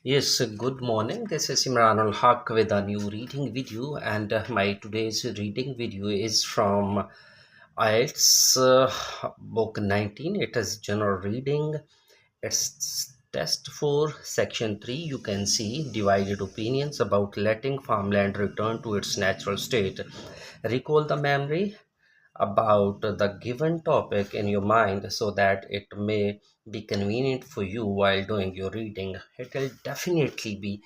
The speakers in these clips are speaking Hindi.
Yes, good morning. This is Imran Al Haq with a new reading video, and my today's reading video is from IELTS book 19. It is general reading. It's test 4, section 3. You can see divided opinions about letting farmland return to its natural state. Recall the memory about the given topic in your mind so that it may be convenient for you while doing your reading. It will definitely be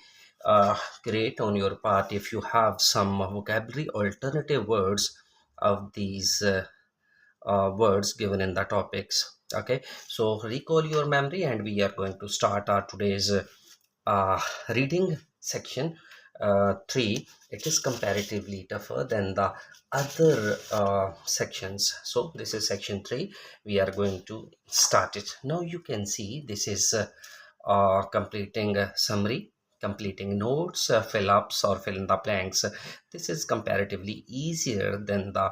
great on your part if you have some vocabulary alternative words of these words given in the topics. Okay, so recall your memory and we are going to start our today's uh, reading section 3. It is comparatively tougher than the other sections, so this is section 3. We are going to start it now. You can see this is completing a summary, completing notes, fill ups or fill in the blanks. This is comparatively easier than the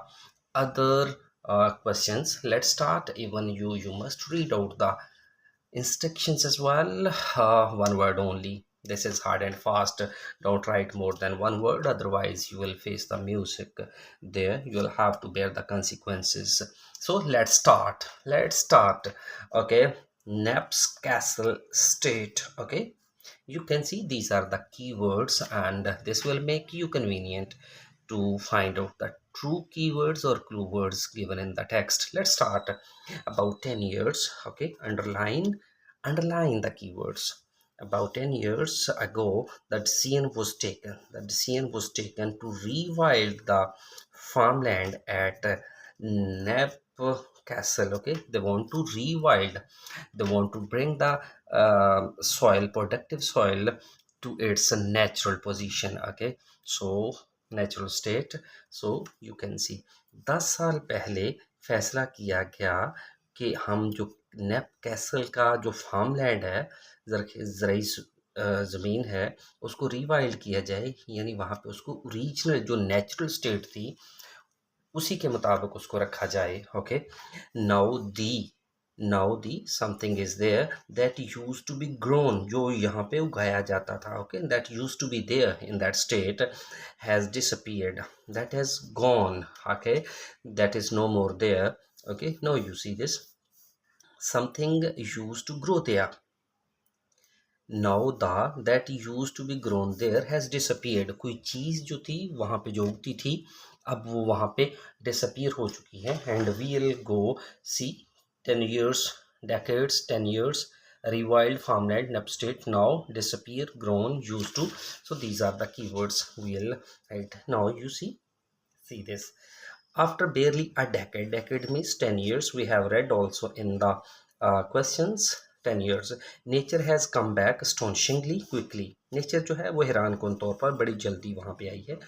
other questions. Let's start. Even you must read out the instructions as well. One word only. This is hard and fast. Don't write more than one word, otherwise you will face the music there. You'll have to bear the consequences. So let's start. Okay, Naps Castle State. Okay, you can see these are the keywords and this will make you convenient to find out the true keywords or clue words given in the text. Let's start. About 10 years. Okay, underline the keywords. About 10 years ago, the decision was taken to rewild the farmland at Nap Castle. Okay, they want to rewild, they want to bring the productive soil to its natural position. Okay, so natural state. So you can see 10 साल पहले फैसला किया गया कि हम जो नेप कैसल का जो फार्म लैंड है, ज़राई ज़मीन है, उसको रिवाइल्ड किया जाए, यानी वहाँ पे उसको ओरिजिनल जो नेचुरल स्टेट थी उसी के मुताबिक उसको रखा जाए. Okay, now the something is there that used to be grown, जो यहाँ पे उगाया जाता था. Okay, that used to be there in that state has disappeared, that has gone. Okay, that is no more there. Okay, now you see this, something used to grow there. Now the that used to be grown there has disappeared. कोई चीज़ जो थी वहाँ पे जो उगती थी, अब वो वहाँ पे disappear हो चुकी है. And we'll go see 10 years, decades, 10 years, rewild farmland in upstate, now disappear, grown, used to. So these are the keywords we'll write. Now you see this. After barely a decade means 10 years, we have read also in the questions. 10 years, nature has come back astonishingly quickly. Nature जो है वो हैरान कौन तौर पर बड़ी जल्दी वहाँ पे आई है.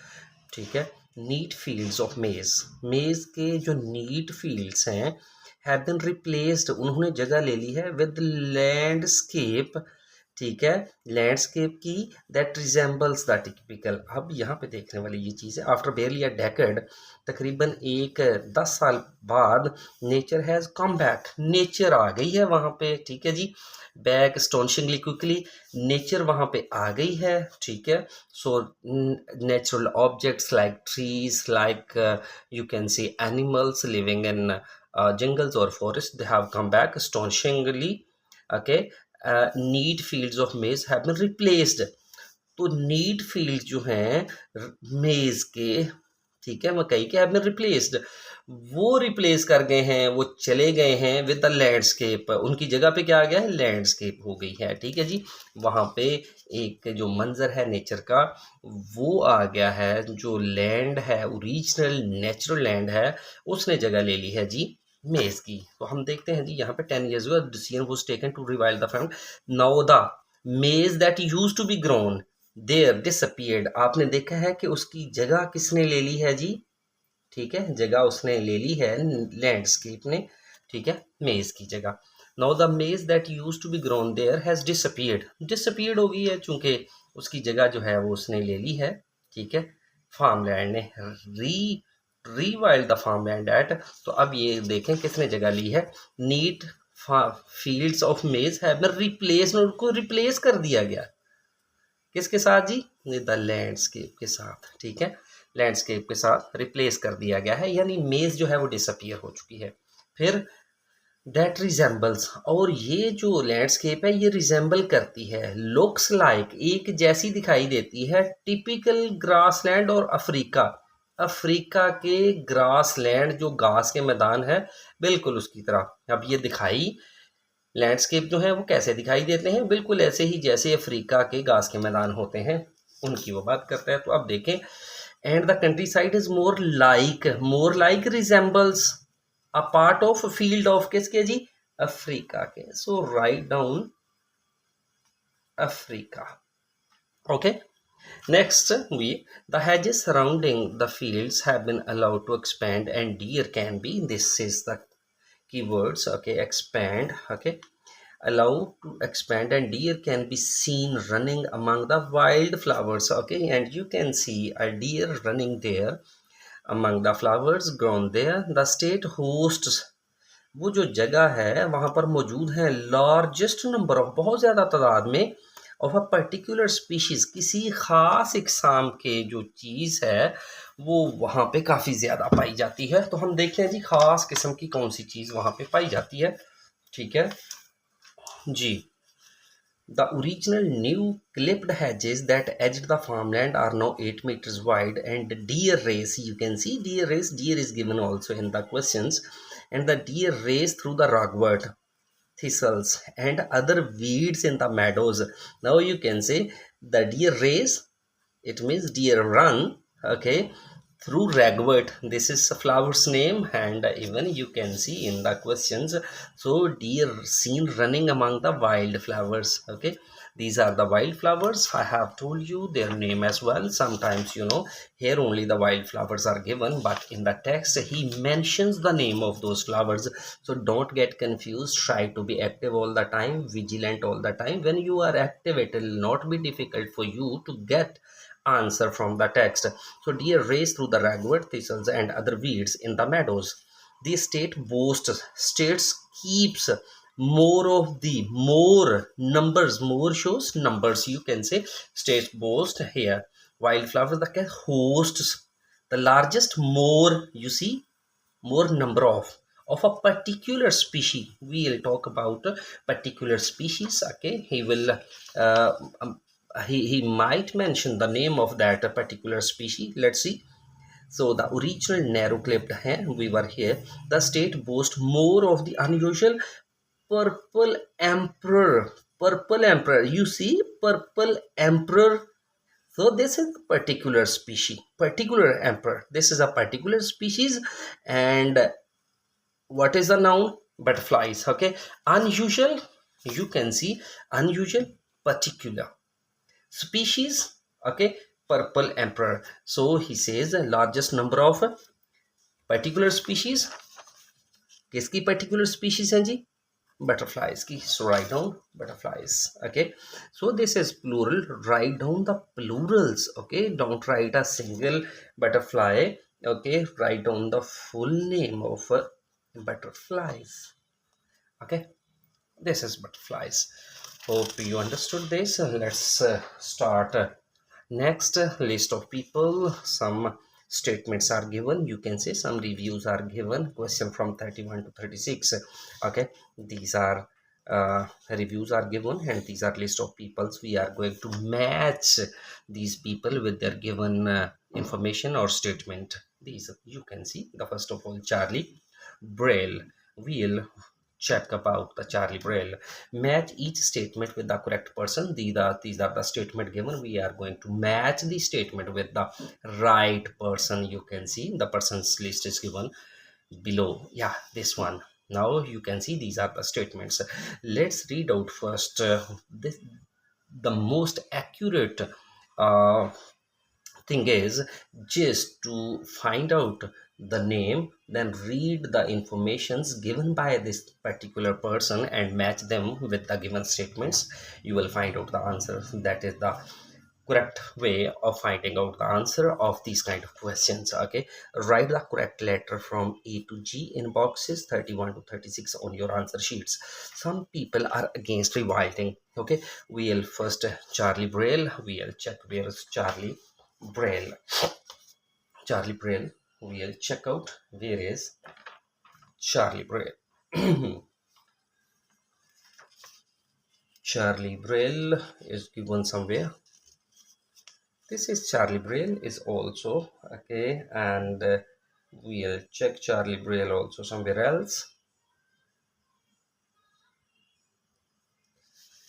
ठीक है. नीट फील्ड्स ऑफ मेज के जो नीट फील्ड्स हैं हैव बीन रिप्लेस्ड, उन्होंने जगह ले ली है विद लैंडस्केप. ठीक है, लैंडस्केप की दैट रिजेंबल्स द टिपिकल. अब यहाँ पे देखने वाली ये चीज़ है. आफ्टर बेरली अ डेकेड, तकरीबन 10 साल बाद, nature has come back, nature आ गई है वहाँ पे. ठीक है जी, बैक स्टोनिशिंगली क्विकली, नेचर वहाँ पे आ गई है. ठीक है, so natural objects like trees, like you can see animals living in jungles और forest, they have come back astonishingly. Okay, need fields of maize have been replaced. तो नीड फील्ड जो हैं मेज के, ठीक है, मकई के, हैव बीन रिप्लेस्ड, वो रिप्लेस कर गए हैं, वो चले गए हैं विद द लैंडस्केप. उनकी जगह पे क्या आ गया है, लैंडस्केप हो गई है. ठीक है जी, वहाँ पे एक जो मंजर है नेचर का वो आ गया है. जो लैंड है, ओरिजिनल नेचुरल लैंड है, उसने जगह ले ली है जी मेज की. तो हम देखते हैं जी यहाँ पे 10 years ago decision was taken to revive the farm. Now the maize that used to be grown there disappeared. आपने देखा है कि उसकी जगह किसने ले ली है जी. ठीक है, जगह उसने ले ली है लैंडस्केप ने. ठीक है, मेज की जगह. Now the maize that used to be grown there has disappeared हो गई है, चूंकि उसकी जगह जो है वो उसने ले ली है. ठीक है, फार्मलैंड ने रीवाइल्ड द फार्मलैंड एट. तो अब ये देखें किसने जगह ली है. Neat fields of maize have been replace, उनको रिप्लेस कर दिया गया. किसके साथ जी? द लैंडस्केप के साथ, ठीक है, लैंडस्केप के साथ रिप्लेस कर दिया गया है, यानी मेज जो है वो डिसअपियर हो चुकी है। फिर दैट रिजेंबल्स, और ये जो लैंडस्केप है ये रिजेंबल करती है, लुक्स लाइक, एक जैसी दिखाई देती है, टिपिकल ग्रासलैंड और अफ्रीका, अफ्रीका के ग्रासलैंड जो घास के मैदान है बिल्कुल उसकी तरह। अब ये दिखाई लैंडस्केप जो है वो कैसे दिखाई देते हैं? बिल्कुल ऐसे ही जैसे अफ्रीका के घास के मैदान होते हैं, उनकी वो बात करता है। तो अब देखें, and the countryside is more like resembles a part of field of किसके जी? अफ्रीका के। So write down Africa. Okay, next we the hedges surrounding the fields have been allowed to expand and deer can be, this is the keywords, okay, expand, okay, allow to expand, and deer can be seen running among the wildflowers, okay, and you can see a deer running there among the flowers grown there. The state hosts, वो जो जगह है वहाँ पर मौजूद है लार्जेस्ट नंबर ऑफ, बहुत ज़्यादा तादाद में, ऑफ अ पर्टिकुलर स्पीशीज़, किसी ख़ास इकसाम के जो चीज़ है वो वहाँ पे काफ़ी ज़्यादा पाई जाती है। तो हम देखते हैं जी ख़ास किस्म की कौन सी चीज़ वहाँ पे पाई जाती है, ठीक है जी। The original new clipped hedges that edged the farmland are now 8 meters wide, and deer race, you can see deer race, deer is given also in the questions, and the deer race through the ragwort, thistles and other weeds in the meadows. Now you can say the deer race, it means deer run, okay, through ragwort, this is a flower's name, and even you can see in the questions, so deer seen running among the wildflowers, okay, these are the wildflowers. I have told you their name as well. Sometimes, you know, here only the wildflowers are given, but in the text he mentions the name of those flowers, so don't get confused. Try to be active all the time, vigilant all the time. When you are active, it will not be difficult for you to get answer from the text. So deer race through the ragwort, thistles and other weeds in the meadows. The state boasts, states keeps more of the, more numbers, more shows numbers, you can say, states boast here. Wildflowers, the hosts the largest, more, you see, more number of a particular species. We will talk about a particular species, okay. He will um, he might mention the name of that particular species. Let's see. So the original narrow clipped hair, we were here, the state boasts more of the unusual purple emperor, purple emperor, you see, purple emperor. So this is a particular species, particular emperor, this is a particular species. And what is the noun? Butterflies, okay. Unusual, you can see, unusual, particular species, okay, purple emperor. So he says the largest number of particular species, किसकी particular species हैं जी? Butterflies की. So write down butterflies, okay. So this is plural, write down the plurals, okay, don't write a single butterfly, okay, write down the full name of butterflies, okay. This is butterflies. Hope you understood this. Let's start next. List of people, some statements are given, you can say some reviews are given, question from 31 to 36, okay. These are reviews are given, and these are list of peoples. We are going to match these people with their given information or statement. These you can see, the first of all, Charlie Braille. We'll check about the Charlie Braille. Match each statement with the correct person. These are the statement given. We are going to match the statement with the right person. You can see the person's list is given below. Yeah, this one. Now you can see these are the statements. Let's read out first this, the most accurate uh, thing is just to find out the name, then read the informations given by this particular person and match them with the given statements. You will find out the answer. That is the correct way of finding out the answer of these kind of questions. Okay, write the correct letter from A to G in boxes 31 to 36 on your answer sheets. Some people are against rewilding. Okay, we'll first Charlie Braille. We'll check where is Charlie Braille. Charlie Braille. We'll check out where is Charlie Braille. Charlie Braille is given somewhere. This is Charlie Braille is also okay, and we'll check Charlie Braille also somewhere else.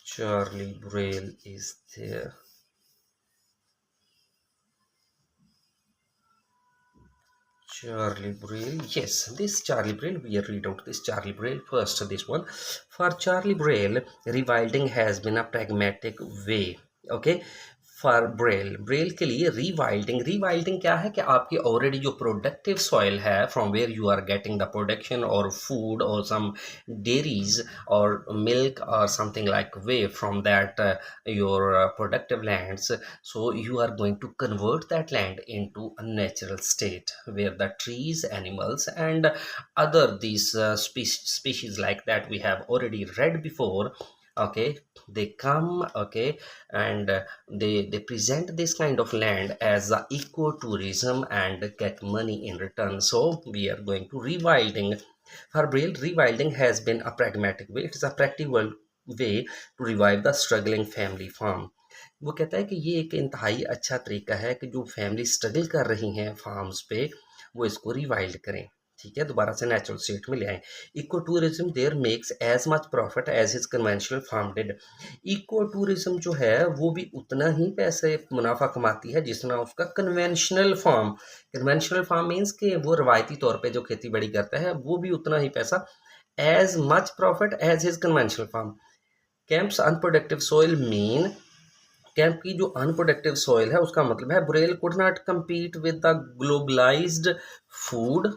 Charlie Braille is there. Charlie Braille, yes, this Charlie Braille, we'll read out this Charlie Braille first. This one, for Charlie Braille, rewilding has been a pragmatic way. Okay, for Burrell के लिए रीवाइल्डिंग क्या है कि आपकी ऑलरेडी जो प्रोडक्टिव सॉइल है from where you are getting the production और फूड और सम डेरीज और मिल्क और something like way from that your productive lands, so you are going to convert that land into a natural state where the trees, animals and other these species like that we have already read before. Okay, they come, okay, and they present this kind of land as a ecotourism and get money in return. So we are going to rewilding. For Braille, rewilding has been a pragmatic way. It is a practical way to revive the struggling family farm. वो कहता है कि ये एक इंतहाई अच्छा तरीका है कि जो फैमिली स्ट्रगल कर रही हैं फार्म्स पे वो इसको रिवाइल्ड करें, ठीक है, दोबारा से नेचुरल स्टेट में ले आए. Eco tourism there makes as much profit as his conventional farm did. Eco tourism जो है वो भी उतना ही पैसे मुनाफा कमाती है जितना उसका कन्वेंशनल फार्म मीन्स कि वो रवायती तौर पे जो खेती बाड़ी करता है वो भी उतना ही पैसा, as much profit as his conventional farm. Knepp's unproductive soil mean, Knepp की जो अनप्रोडक्टिव सॉइल है उसका मतलब है Burrell could not compete with the globalised food.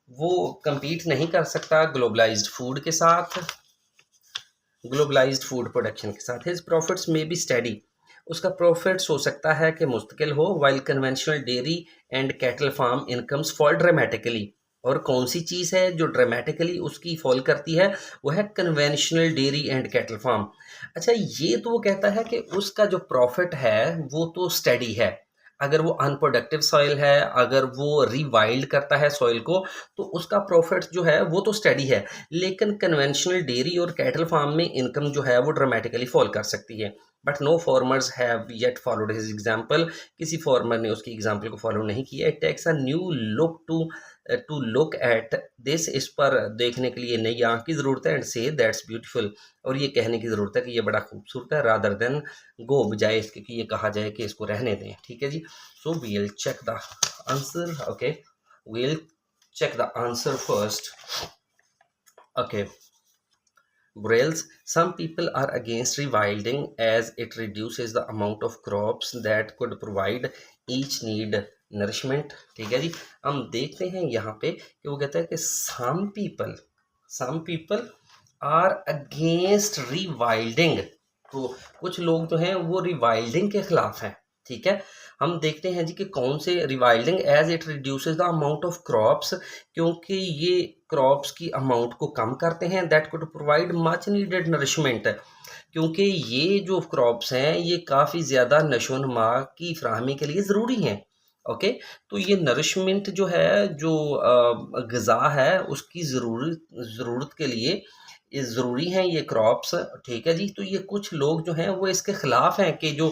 वो कंपीट नहीं कर सकता ग्लोबलाइज्ड फूड के साथ, ग्लोबलाइज्ड फूड प्रोडक्शन के साथ. His profits may be steady, उसका प्रॉफिट्स हो सकता है कि मुस्तकिल हो. While conventional dairy and cattle farm incomes fall dramatically. और कौन सी चीज़ है जो ड्रामेटिकली उसकी फॉल करती है, वो है conventional dairy and cattle farm. अच्छा, ये तो वो कहता है कि उसका जो प्रॉफिट है वो तो स्टडी है. अगर वो अनप्रोडक्टिव सॉइल है, अगर वो रिवाइल्ड करता है सॉइल को, तो उसका प्रॉफिट जो है वो तो स्टडी है. लेकिन कन्वेंशनल डेयरी और कैटल फार्म में इनकम जो है वो ड्रामेटिकली फॉल कर सकती है. But no farmers have yet followed his example, किसी फार्मर ने उसकी एग्जाम्पल को फॉलो नहीं किया. It takes a new look to look at this, इस पर देखने के लिए नई आँख की ज़रूरत है. एंड से दैट्स ब्यूटीफुल, और ये कहने की ज़रूरत है कि ये बड़ा खूबसूरत है, रादर देन गो, बजाय इसके कि ये कहा जाए कि इसको रहने दें. ठीक है जी. So we'll check the answer. Okay, we'll check the answer first. Okay, Braille's, some people are against rewilding as it reduces the amount of crops that could provide each need nourishment. ठीक है जी. हम देखते हैं यहाँ पे कि वो कहता है कि some people are against rewilding. तो कुछ लोग जो हैं वो रिवाइल्डिंग के खिलाफ हैं. ठीक है, हम देखते हैं जी कि कौन से rewilding, as it reduces the amount of crops, क्योंकि ये क्रॉप्स की अमाउंट को कम करते हैं. That could provide much needed nourishment, क्योंकि ये जो क्रॉप्स हैं ये काफ़ी ज़्यादा नशोनमा की फ्राहमी के लिए ज़रूरी हैं. ओके, तो ये नरिशमेंट जो है, जो ग़िज़ा है उसकी ज़रूरत के लिए ये ज़रूरी हैं ये क्रॉप्स. ठीक है जी. तो ये कुछ लोग जो हैं वो इसके ख़िलाफ़ हैं कि जो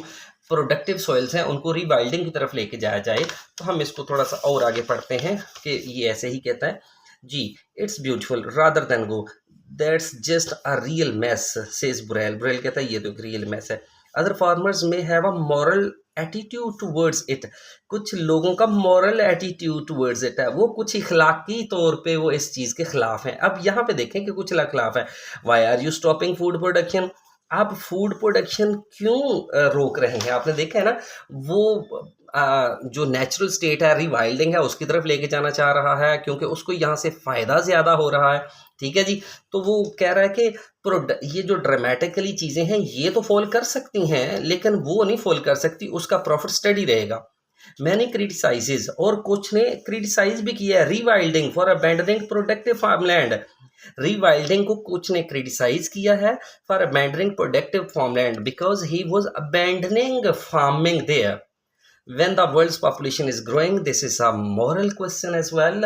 प्रोडक्टिव सॉइल्स हैं उनको रिवाइल्डिंग की तरफ लेके जाया जाए. तो हम इसको थोड़ा सा और आगे पढ़ते हैं कि ये ऐसे ही कहता है जी. It's beautiful rather than go, that's just a real mess, says Brel. Brel कहता है ये तो एक रियल मैस है. Other farmers may have a moral attitude towards it, कुछ लोगों का मॉरल एटीट्यूड टूवर्ड्स इट है, वो कुछ इखलाकी तौर पे वो इस चीज़ के खिलाफ हैं. अब यहाँ पे देखें कि कुछ खिलाफ है. Why are you stopping food production, आप फूड प्रोडक्शन क्यों रोक रहे हैं? आपने देखा है ना, वो जो नेचुरल स्टेट है, रिवाइल्डिंग है, उसकी तरफ लेके जाना चाह रहा है, क्योंकि उसको यहाँ से फ़ायदा ज़्यादा हो रहा है। ठीक है जी। तो वो कह रहा है कि ये जो ड्रामेटिकली चीज़ें हैं ये तो फॉल कर सकती हैं, लेकिन वो नहीं फॉल कर सकती, उसका प्रॉफिट स्टडी रहेगा। मैंने क्रिटिसाइजेज, और कुछ ने क्रिटिसाइज भी किया है rewilding for abandoning productive farmland. Rewilding को कुछ ने क्रिटिसाइज किया है for abandoning productive farmland because he was abandoning farming there when the world's population is growing. This is a moral question as well,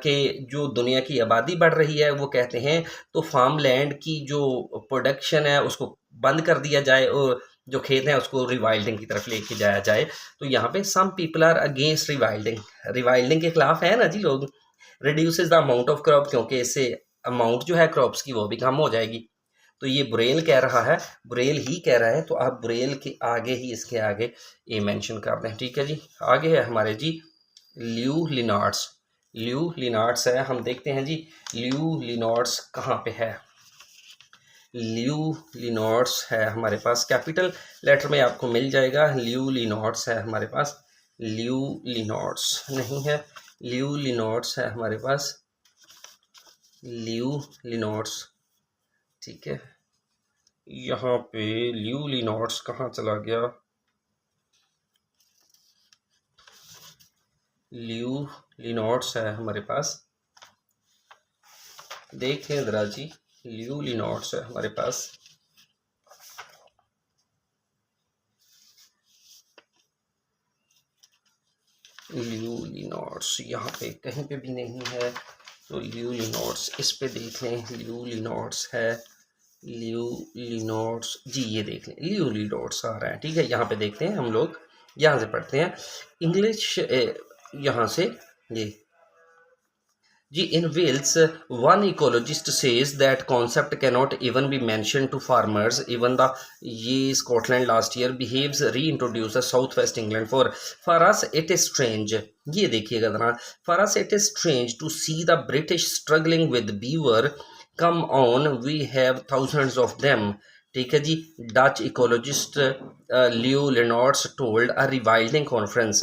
कि जो दुनिया की आबादी बढ़ रही है, वो कहते हैं तो फार्म लैंड की जो प्रोडक्शन है उसको बंद कर दिया जाए और जो खेत हैं उसको रिवाइल्डिंग की तरफ लेके जाया जाए। तो यहाँ पे सम पीपल आर अगेंस्ट रिवाइल्डिंग, रिवाइल्डिंग के खिलाफ है ना जी लोग। Reduces the amount of crop, क्योंकि इससे अमाउंट जो है क्रॉप्स की वो भी कम हो जाएगी। तो ये बुरेल कह रहा है, बुरेल ही कह रहा है, तो आप बुरेल के आगे ही इसके आगे ये मेंशन कर दें। ठीक है जी। आगे है हमारे जी ल्यू लिनार्ड्स। ल्यू लिनार्ड्स है, हम देखते हैं जी ल्यू लिनार्ड्स कहाँ पे है। ल्यू लिनार्ड्स है हमारे पास, कैपिटल लेटर में आपको मिल जाएगा। ल्यू लिनार्ड्स है हमारे पास, ल्यू लिनार्ड्स नहीं है, ल्यू लिनार्ड्स है हमारे पास, ल्यू लिनार्ड्स। ठीक है, यहाँ पे ल्यू लिनार्ड्स कहाँ चला गया? ल्यू लिनार्ड्स है हमारे पास, देखें जरा जी, ल्यू लिनार्ड्स है हमारे पास। ल्यू लिनार्ड्स यहाँ पे कहीं पे भी नहीं है, तो ल्यू लिनार्ड्स इस पे देख लें, ल्यू लिनार्ड्स है, ल्यू लिनार्ड्स जी, ये देख लें ल्यू लिनार्ड्स आ रहा है। ठीक है, यहाँ पे देखते हैं, हम लोग यहाँ से पढ़ते हैं इंग्लिश, यहाँ से ये जी। In Wales, one ecologist says that concept cannot even be mentioned to farmers. Even the ये Scotland last year behaves reintroduce Southwest England. For us it is strange. ये देखिएगा जरा, for us it is strange to see the British struggling with beaver. Come on, we have thousands of them. ठीक है जी। Dutch ecologist Leo Linnartz told a rewilding conference.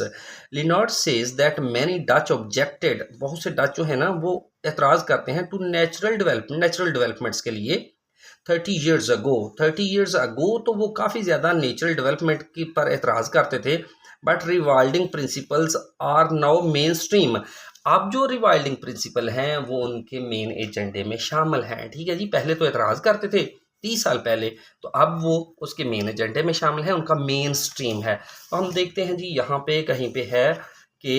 Linnartz says that many Dutch objected, बहुत से डच जो है ना वो एतराज़ करते हैं टू नेचुरल डेवलपमेंट्स के लिए 30 years ago। 30 years ago तो वो काफ़ी ज़्यादा नेचुरल डेवलपमेंट की पर एतराज़ करते थे, but rewilding principles are now mainstream. अब जो रिवाइल्डिंग प्रिंसिपल हैं वो उनके मेन एजेंडे में शामिल हैं। ठीक है जी, पहले तो एतराज़ करते थे 30 साल पहले, तो अब वो उसके मेन एजेंडे में शामिल है, उनका मेन स्ट्रीम है। तो हम देखते हैं जी यहाँ पे कहीं पे है कि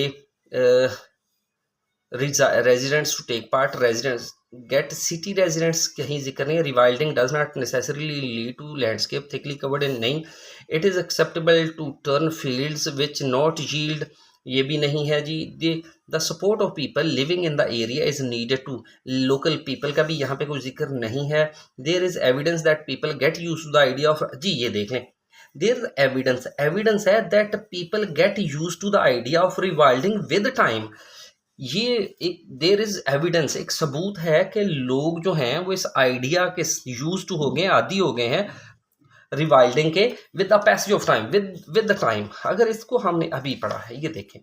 residents to take part, residents get city residents कहीं जिक्र नहीं है। Rewilding does not necessarily lead to landscape thickly covered in, नहीं। It is acceptable to turn fields which not yield, ये भी नहीं है जी। The support of people living in the area is needed to, local people का भी यहाँ पे कोई जिक्र नहीं है। There is evidence that people get used to the idea of, जी ये देख लें, देयर एविडेंस है that people get used to the idea of rewilding with time. ये एक देयर इज एविडेंस, एक सबूत है कि लोग जो हैं वो इस आइडिया के यूज टू हो गए, आदी हो गए हैं रिवाइल्डिंग के, with the passage of time, with the time. अगर इसको हमने अभी पढ़ा है, ये देखें,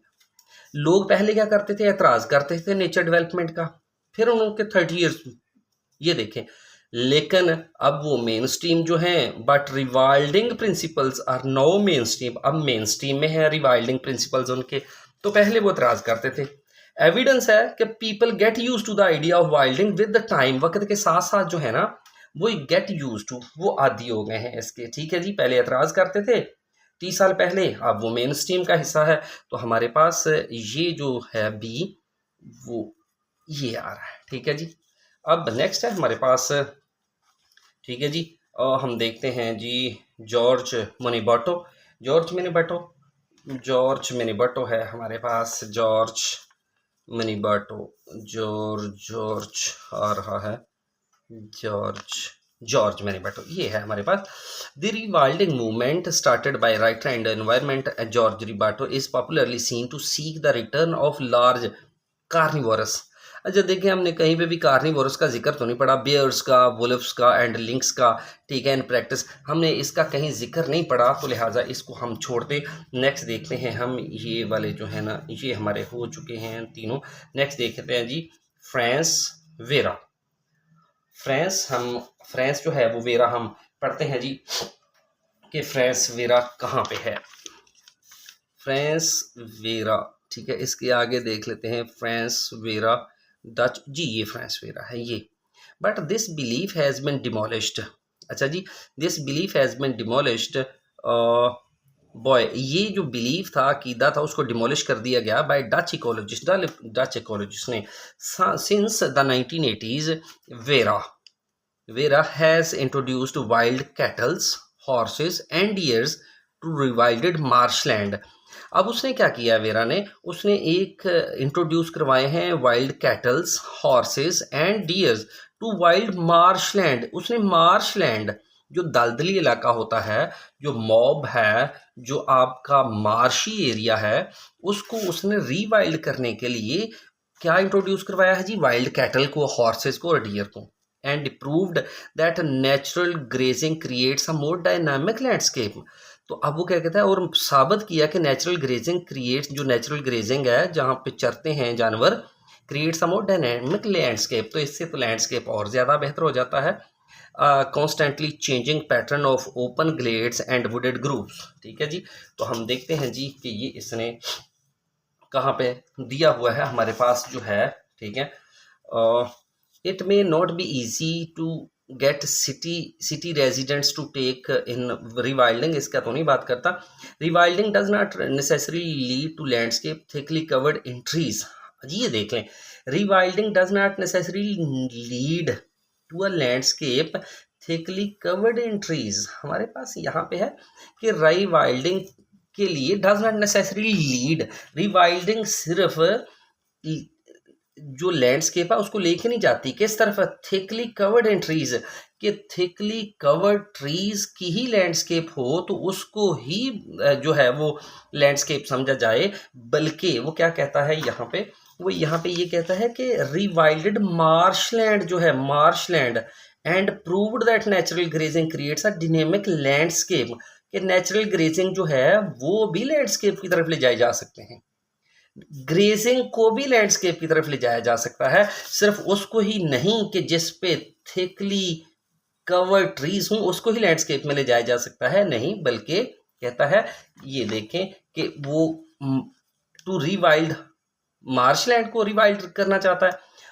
लोग पहले क्या करते थे, एतराज़ करते थे नेचर डेवलपमेंट का, फिर उनके 30 ईयर्स, ये देखें, लेकिन अब वो मेन स्ट्रीम जो हैं, but rewilding principles are no mainstream, अब मेन स्ट्रीम में है रिवाइल्डिंग प्रिंसिपल्स उनके, तो पहले वो एतराज़ करते थे। एविडेंस है कि people get used to the idea of wilding with the time, वक्त के साथ साथ जो है ना वो गेट यूज टू, वो आदी हो गए हैं इसके। ठीक है जी, पहले एतराज़ करते थे 30 साल पहले, अब वो मेन स्ट्रीम का हिस्सा है। तो हमारे पास ये जो है बी, वो ये आ रहा है। ठीक है जी, अब नेक्स्ट है हमारे पास, ठीक है जी, हम देखते हैं जी जॉर्ज मोनिबाटो। जॉर्ज मिनीबाटो है हमारे पास, जॉर्ज मिनीबाटो, जॉर्ज आ रहा है, जॉर्ज मिनीबाटो ये है हमारे पास। The rewilding movement started by writer and environment George Monbiot is popularly seen to seek the return of large carnivores. अच्छा देखिए, हमने कहीं पे भी कार्निवोरस का जिक्र तो नहीं पढ़ा, बेयर्स का, वुल्फ्स का एंड लिंक्स का, ठीक है, इन प्रैक्टिस हमने इसका कहीं जिक्र नहीं पढ़ा, तो लिहाजा इसको हम छोड़ते। नेक्स्ट देखते हैं हम, ये वाले जो है ना, ये हमारे हो चुके हैं तीनों। नेक्स्ट देखते हैं जी फ्रांस वेरा। फ्रांस जो है वो वेरा हम पढ़ते हैं जी कि फ्रांस वेरा कहाँ पे है। फ्रांस वेरा, ठीक है, इसके आगे देख लेते हैं फ्रांस वेरा डच जी, ये फ्रांस वेरा है ये। But this belief has been demolished. अच्छा जी, this belief has been demolished by, ये जो बिलीफ था, अकीदा था, उसको डिमोलिश कर दिया गया by Dutch ecologist. Dutch ecologist ने since the 1980s Vera Vera has introduced wild cattles, horses and deers to rewilded marshland. अब उसने क्या किया वेरा ने, उसने एक इंट्रोड्यूस करवाए हैं wild cattles, horses and deers to wild marshland. उसने मार्शलैंड, जो दलदली इलाका होता है, जो मॉब है, जो आपका मार्शी एरिया है, उसको उसने रीवाइल्ड करने के लिए क्या इंट्रोड्यूस करवाया है जी, वाइल्ड कैटल को, हॉर्सेस को और डियर को। And proved that natural grazing creates a more dynamic landscape। तो अब वो क्या कहता है, और साबित किया कि नेचुरल ग्रेजिंग क्रिएट्स, जो नेचुरल ग्रेजिंग है जहाँ पे चरते हैं जानवर, creates a more dynamic landscape. तो इससे तो लैंडस्केप और ज़्यादा बेहतर हो जाता है। Constantly changing pattern of open glades and wooded groups. ठीक है जी, तो हम देखते हैं जी कि ये इसने कहाँ पे दिया हुआ है हमारे पास जो है, ठीक है। It may not be easy to get city residents to take in rewilding, इसका तो नहीं बात करता। Rewilding does not necessarily lead to landscape thickly covered in trees। ये देख लें, rewilding does not necessarily lead to a landscape thickly covered in trees। हमारे पास यहाँ पे है कि rewilding के लिए does not necessarily lead, rewilding सिर्फ जो लैंडस्केप है उसको लेके नहीं जाती, किस तरफ, थिकली कवर्ड इन ट्रीज, कि थिकली कवर्ड ट्रीज की ही लैंडस्केप हो तो उसको ही जो है वो लैंडस्केप समझा जाए। बल्कि वो क्या कहता है यहाँ पे, वो यहाँ पे ये कहता है कि रिवाइल्डेड मार्शलैंड जो है, marshland and proved that natural grazing creates a dynamic landscape, कि नेचुरल ग्रेजिंग जो है वो भी लैंडस्केप की तरफ ले जाए जा सकते हैं। ग्रेजिंग को भी लैंडस्केप की तरफ ले जाया जा सकता है, सिर्फ उसको ही नहीं कि जिस पे थिकली कवर ट्रीज हों उसको ही लैंडस्केप में ले जाया जा सकता है, नहीं, बल्कि कहता है, ये देखें कि वो टू रीवाइल्ड मार्शलैंड को रिवाइल्ड करना चाहता है।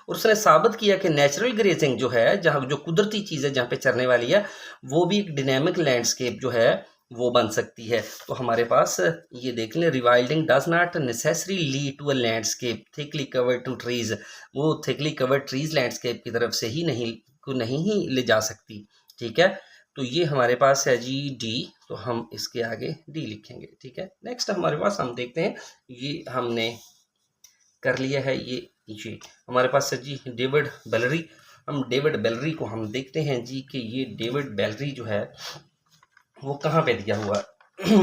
और उसने साबित किया कि नेचुरल ग्रेजिंग जो है, जहाँ जो कुदरती चीज़ है जहाँ पे चरने वाली है, वो भी एक डायनेमिक लैंडस्केप जो है वो बन सकती है। तो हमारे पास ये देख लें, rewilding does not necessary lead to a landscape thickly covered to trees, वो थिकली कवर्ड ट्रीज लैंडस्केप की तरफ से ही नहीं ही ले जा सकती। ठीक है, तो ये हमारे पास है जी डी, तो हम इसके आगे डी लिखेंगे। ठीक है, नेक्स्ट हमारे पास हम देखते हैं, ये हमने कर लिया है, ये हमारे पास है जी डेविड बेलरी। हम डेविड बेलरी को हम देखते हैं जी कि ये डेविड बेलरी जो है वो कहाँ पे दिया हुआ है।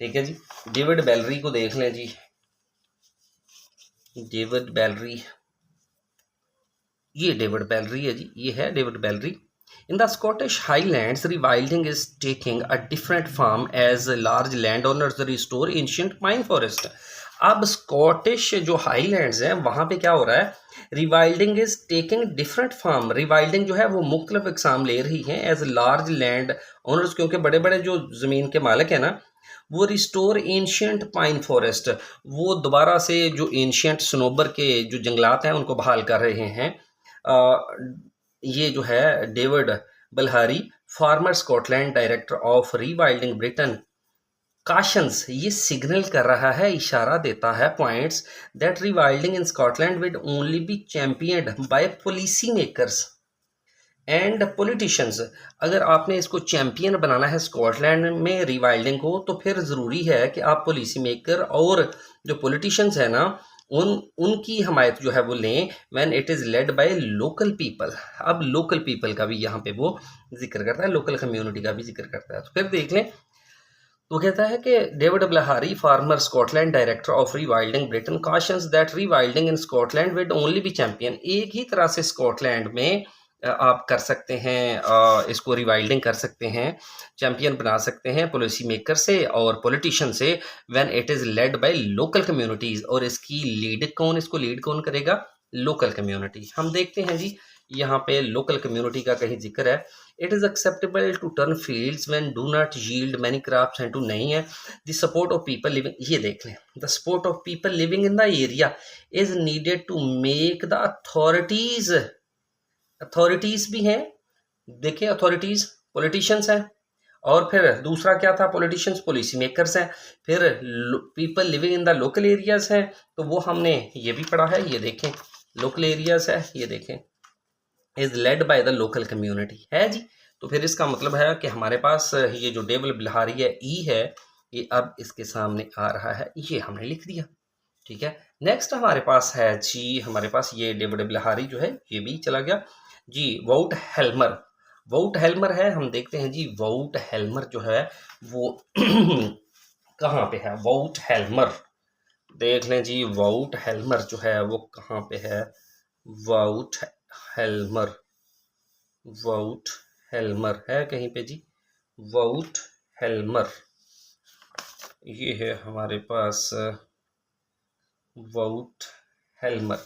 ठीक है जी, डेविड बेलरी को देख लें जी, डेविड बेलरी, ये डेविड बेलरी है जी, ये है David Bellary. In the Scottish Highlands, rewilding is taking a different form as large landowners restore ancient pine forest। अब स्कॉटिश जो हाईलैंड्स हैं वहाँ पे क्या हो रहा है, रिवाइल्डिंग इज टेकिंग डिफरेंट फॉर्म। रिवाइल्डिंग जो है वो मुख्तलिफ इकसाम ले रही है एज लार्ज लैंड ओनर्स, क्योंकि बड़े बड़े जो ज़मीन के मालिक हैं ना, वो रिस्टोर एंशियंट पाइन फॉरेस्ट, वो दोबारा से जो एंशियंट सनोबर के जो जंगलात हैं उनको बहाल कर रहे हैं। ये जो है David Balharry, former Scotland director of Rewilding Britain, cautions, ये सिग्नल कर रहा है, इशारा देता है, points that rewilding in Scotland would only be championed by policy makers and politicians. अगर आपने इसको चैंपियन बनाना है स्कॉटलैंड में रिवाइल्डिंग को, तो फिर ज़रूरी है कि आप पॉलिसी मेकर और जो पॉलिटिशियंस है ना, उनकी हमायत जो है वो लें, when it is led by local people. अब लोकल पीपल का भी यहाँ पे वो जिक्र करता है, लोकल कम्युनिटी का भी जिक्र करता है। तो फिर देख लें, तो कहता है कि David Balharry former Scotland director of Rewilding Britain cautions that rewilding in Scotland would only be champion. एक ही तरह से स्कॉटलैंड में आप कर सकते हैं, इसको रिवाइल्डिंग कर सकते हैं, चैंपियन बना सकते हैं पॉलिसी मेकर से और पॉलिटिशियन से, when it is led by local communities. और इसकी इसको लीड कौन करेगा? Local community. हम देखते हैं जी यहाँ पे लोकल कम्युनिटी का कहीं जिक्र है। It is acceptable to turn fields when do not yield many crops and to, नहीं है। The support of people living, ये देख लें, the support of people living in the area is needed to make the authorities, authorities भी हैं, देखिए अथॉरिटीज पॉलिटिशियंस हैं, और फिर दूसरा क्या था? पॉलिटिशियंस पॉलिसी मेकर्स हैं, फिर people living in the local areas हैं। तो वो हमने ये भी पढ़ा है, ये देखें लोकल एरियाज है, ये देखें is led by the local community है जी। तो फिर इसका मतलब है कि हमारे पास ये जो डेविड ब्लहारी है ई है, ये अब इसके सामने आ रहा है, ये हमने लिख दिया, ठीक है। नेक्स्ट हमारे पास है जी, हमारे पास ये डेविड ब्लहारी जो है ये भी चला गया जी। वाउट हेल्मर, वाउट हेल्मर है, हम देखते हैं जी वाउट हेल्मर जो है वो कहाँ पे है? वाउट हेल्मर देख लें जी, वाउट हेल्मर जो है वो कहाँ पे है? वाउट हेल्मर, वाउट हेल्मर है कहीं पे जी? वाउट हेल्मर ये है हमारे पास वाउट हेल्मर।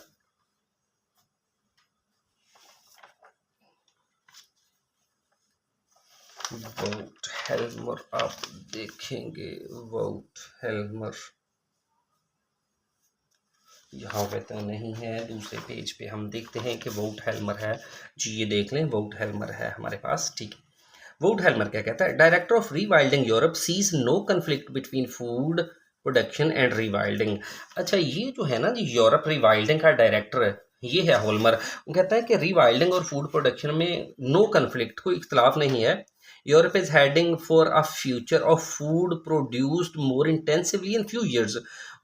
वाउट हेल्मर आप देखेंगे, वाउट हेल्मर यहाँ पे तो नहीं है, दूसरे पेज पे हम देखते हैं कि वाउट हेल्मर है जी, ये देख लें वाउट हेल्मर है हमारे पास, ठीक है। वाउट हेल्मर क्या कहता है? Director of rewilding Europe sees no conflict between food production and rewilding. अच्छा, ये जो है ना जी यूरोप रीवाइल्डिंग का डायरेक्टर है, ये है होल्मर। वो कहता है कि रीवाइल्डिंग और फूड प्रोडक्शन में नो कन्फ्लिक्ट, कोई इख्तलाफ नहीं है। Europe is heading for a future of food produced more intensively in few years.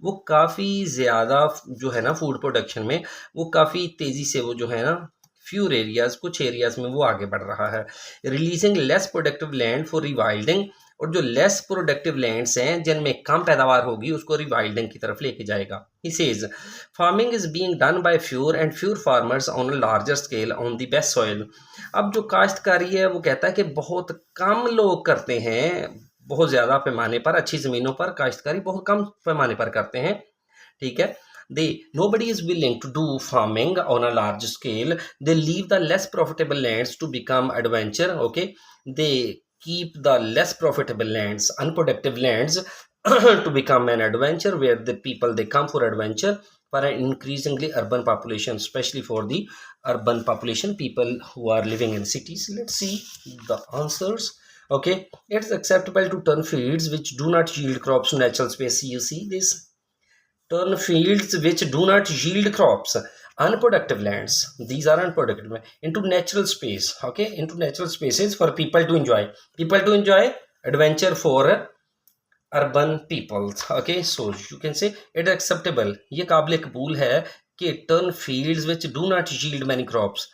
वो काफ़ी ज़्यादा जो है ना फूड प्रोडक्शन में वो काफ़ी तेज़ी से वो जो है ना फ्यूर एरियाज, कुछ एरियाज में वो आगे बढ़ रहा है। Releasing less productive land for rewilding, और जो लेस प्रोडक्टिव लैंड्स हैं जिनमें कम पैदावार होगी उसको रिवाइल्डिंग की तरफ लेके जाएगा। He says farming is being done by fewer and fewer farmers on a larger scale on the best soil. अब जो काश्तकारी है वो कहता है कि बहुत कम लोग करते हैं, बहुत ज़्यादा पैमाने पर, अच्छी ज़मीनों पर काश्तकारी बहुत कम पैमाने पर करते हैं, ठीक है। Nobody is willing to do farming on a large scale. They leave the less profitable lands to become adventure. Okay, they keep the less profitable lands, unproductive lands, to become an adventure, where the people they come for adventure, for an increasingly urban population, especially for the urban population, people who are living in cities. Let's see the answers. Okay, it's acceptable to turn fields which do not yield crops to natural space. You see this? Turn fields which do not yield crops, unproductive lands, these are unproductive, into natural space. Okay, into natural spaces for people to enjoy, people to enjoy adventure for urban peoples. Okay, so you can say it acceptable, ये काबिल कबूल है कि turn fields which do not yield many crops,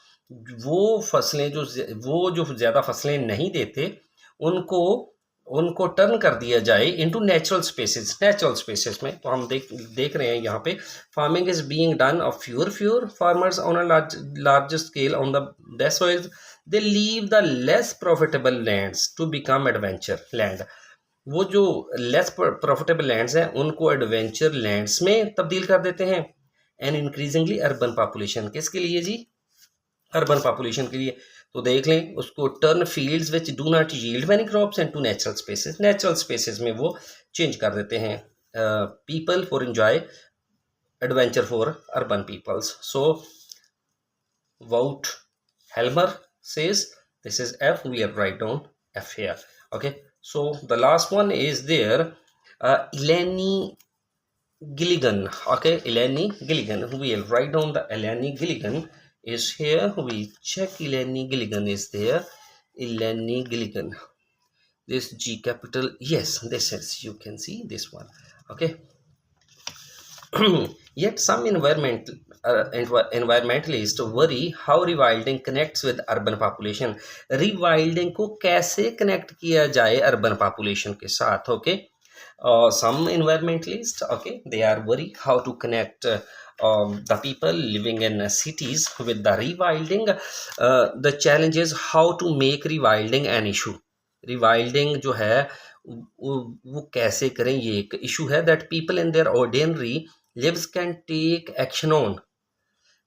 वो फसलें जो ज़्यादा फसलें नहीं देते उनको उनको टर्न कर दिया जाए into natural spaces, natural spaces में। तो हम देख रहे हैं यहाँ पे farming is being done of fewer farmers on a large scale on the best soils, they leave the less profitable lands to become adventure land. वो जो लेस प्रॉफिटेबल लैंड्स हैं उनको एडवेंचर लैंड्स में तब्दील कर देते हैं। एंड इंक्रीजिंगली अर्बन पॉपुलेशन, किसके लिए जी? अर्बन पॉपुलेशन के लिए। तो देख लें उसको, turn fields which do not yield many crops and to natural spaces, natural spaces में वो चेंज कर देते हैं। People for enjoy adventure for urban peoples. So Wouter Helmer says this is F, we are write down F here. Okay, so the last one is there, Eleni Gilligan. Okay, Eleni Gilligan, we will write down the Eleni Gilligan is here. We check Eleni Gilligan is there. Eleni Gilligan, this G capital, yes, this is, you can see this one. Okay. Yet some environmental, environmentalists worry how rewilding connects with urban population. Rewilding को कैसे connect किया जाए urban population के साथ? Okay. Some environmentalists, okay, they are worried how to connect the people living in cities with the rewilding. The challenge is how to make rewilding an issue. Rewilding जो है वो कैसे करें, ये एक इशू है that people in their ordinary lives can take action on,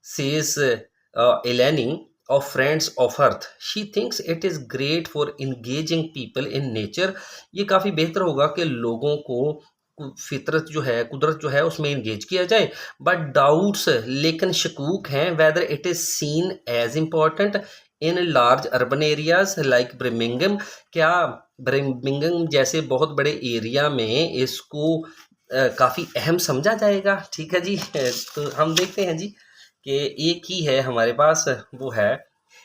says Eleni of Friends of Earth. She thinks it is great for engaging people in nature. ये काफ़ी बेहतर होगा कि लोगों को फितरत जो है, कुदरत जो है, उसमें इंगेज किया जाए. बट डाउट्स, लेकिन शकूक हैं, whether it is seen as important in large urban areas like Birmingham. क्या ब्रमिंगम जैसे बहुत बड़े एरिया में इसको काफ़ी अहम समझा जाएगा? ठीक है जी. तो हम देखते हैं जी कि एक ही है हमारे पास, वो है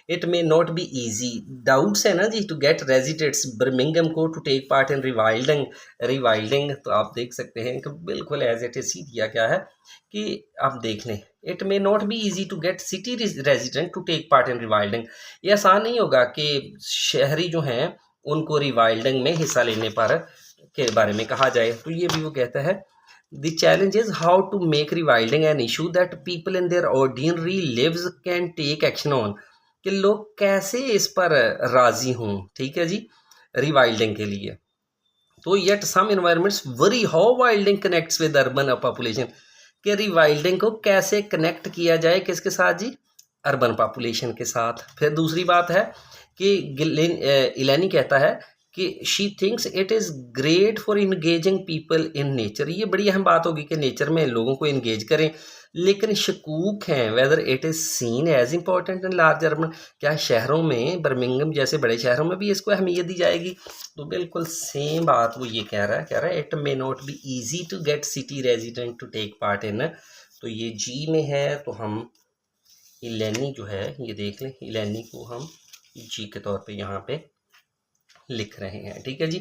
it may not be easy. Doubts है ना जी, टू गेट रेजिडेंट्स बर्मिंघम को टू टेक पार्ट इन रिवाइल्डिंग. तो आप देख सकते हैं कि बिल्कुल एज इट इज दिया क्या है कि आप देख लें, it may not be easy to get city resident to take part in rewilding. ये आसान नहीं होगा कि शहरी जो हैं उनको रिवाइल्डिंग में हिस्सा लेने पर के बारे में कहा जाए. तो ये भी वो कहता है the challenge is how to make rewilding an issue that people in their ordinary lives can take action on. कि लोग कैसे इस पर राजी हों. ठीक है जी, रिवाइल्डिंग के लिए. तो yet some environments worry how wilding connects with urban population. कि रिवाइल्डिंग को कैसे कनेक्ट किया जाए, किसके साथ जी? अर्बन पॉपुलेशन के साथ. फिर दूसरी बात है कि इलेनी कहता है कि she thinks it is great for engaging people in nature. ये बड़ी अहम बात होगी कि नेचर में लोगों को इंगेज करें, लेकिन शकूक हैं whether it is seen as important in large urban. क्या शहरों में, बर्मिंघम जैसे बड़े शहरों में भी इसको अहमियत दी जाएगी? तो बिल्कुल सेम बात वो ये कह रहा है it may not be easy to get city resident to take part in. तो ये जी में है, तो हम इलेनी जो है ये देख लें, इलेनी को हम जी के तौर पे यहाँ पे लिख रहे हैं. ठीक है जी.